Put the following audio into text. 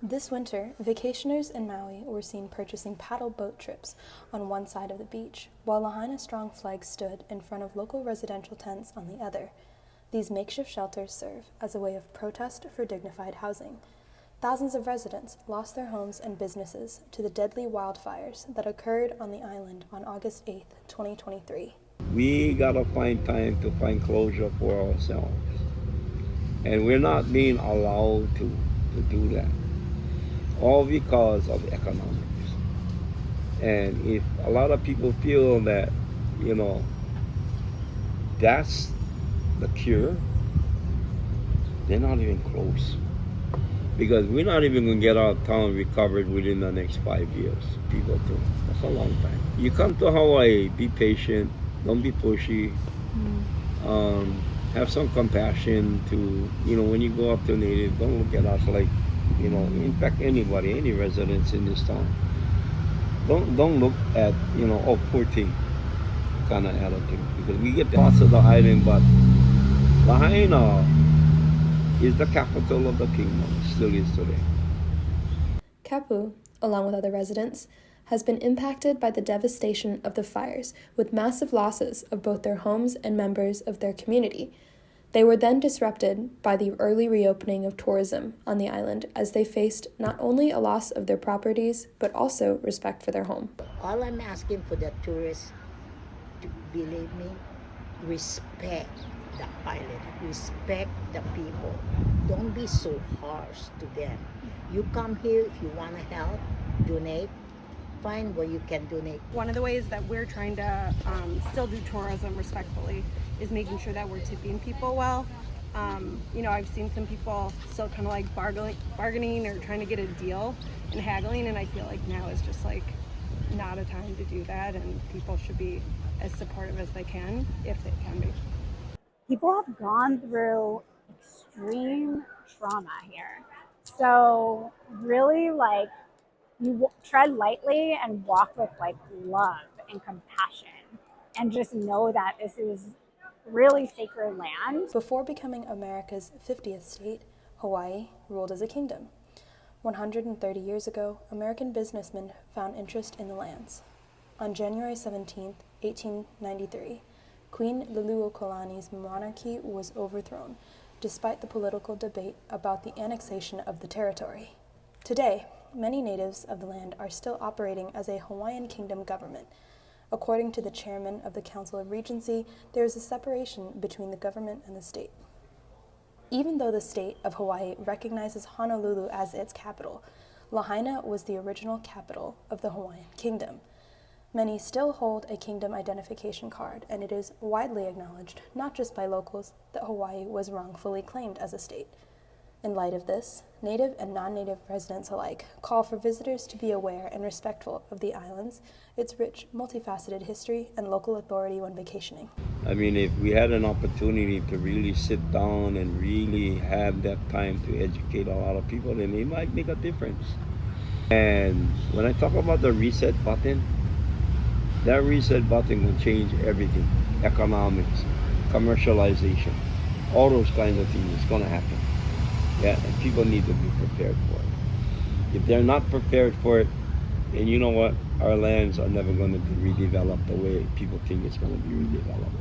This winter, vacationers in Maui were seen purchasing paddle boat trips on one side of the beach, while Lahaina Strong flags stood in front of local residential tents on the other. These makeshift shelters serve as a way of protest for dignified housing. Thousands of residents lost their homes and businesses to the deadly wildfires that occurred on the island on August 8, 2023. We gotta find time to find closure for ourselves. And we're not being allowed to do that. All because of economics. And if a lot of people feel that, that's the cure, they're not even close. Because we're not even going to get our town recovered within the next 5 years. People think that's a long time. You come to Hawaii, be patient, don't be pushy. Have some compassion to, when you go up to native, don't look at us like, in fact, anybody, any residents in this town. Don't look at, oh, poor thing kind of attitude. Because we get parts of the island, but Lahaina is the capital of the kingdom, still is today. Kapu, along with other residents, has been impacted by the devastation of the fires, with massive losses of both their homes and members of their community. They were then disrupted by the early reopening of tourism on the island as they faced not only a loss of their properties, but also respect for their home. All I'm asking for the tourists to believe me, respect the island, respect the people. Don't be so harsh to them. You come here if you want to help, donate, find where you can donate. One of the ways that we're trying to still do tourism respectfully is making sure that we're tipping people well. I've seen some people still kind of like bargaining or trying to get a deal and haggling, and I feel like now is just like not a time to do that, and people should be as supportive as they can, if they can be. People have gone through extreme trauma here. So really, you tread lightly and walk with love and compassion, and just know that this is really sacred land. Before becoming America's 50th state, Hawaii ruled as a kingdom. 130 years ago, American businessmen found interest in the lands. On January 17, 1893, Queen Liliuokalani's monarchy was overthrown, despite the political debate about the annexation of the territory. Today, many natives of the land are still operating as a Hawaiian kingdom government. According to the chairman of the Council of Regency, there is a separation between the government and the state. Even though the state of Hawaii recognizes Honolulu as its capital, Lahaina was the original capital of the Hawaiian kingdom. Many still hold a kingdom identification card, and it is widely acknowledged, not just by locals, that Hawaii was wrongfully claimed as a state. In light of this, native and non-native residents alike call for visitors to be aware and respectful of the islands, its rich, multifaceted history, and local authority when vacationing. I mean, if we had an opportunity to really sit down and really have that time to educate a lot of people, then it might make a difference. And when I talk about the reset button, that reset button will change everything. Economics, commercialization, all those kinds of things. It's going to happen. Yeah, and people need to be prepared for it. If they're not prepared for it, then you know what? Our lands are never going to be redeveloped the way people think it's going to be redeveloped.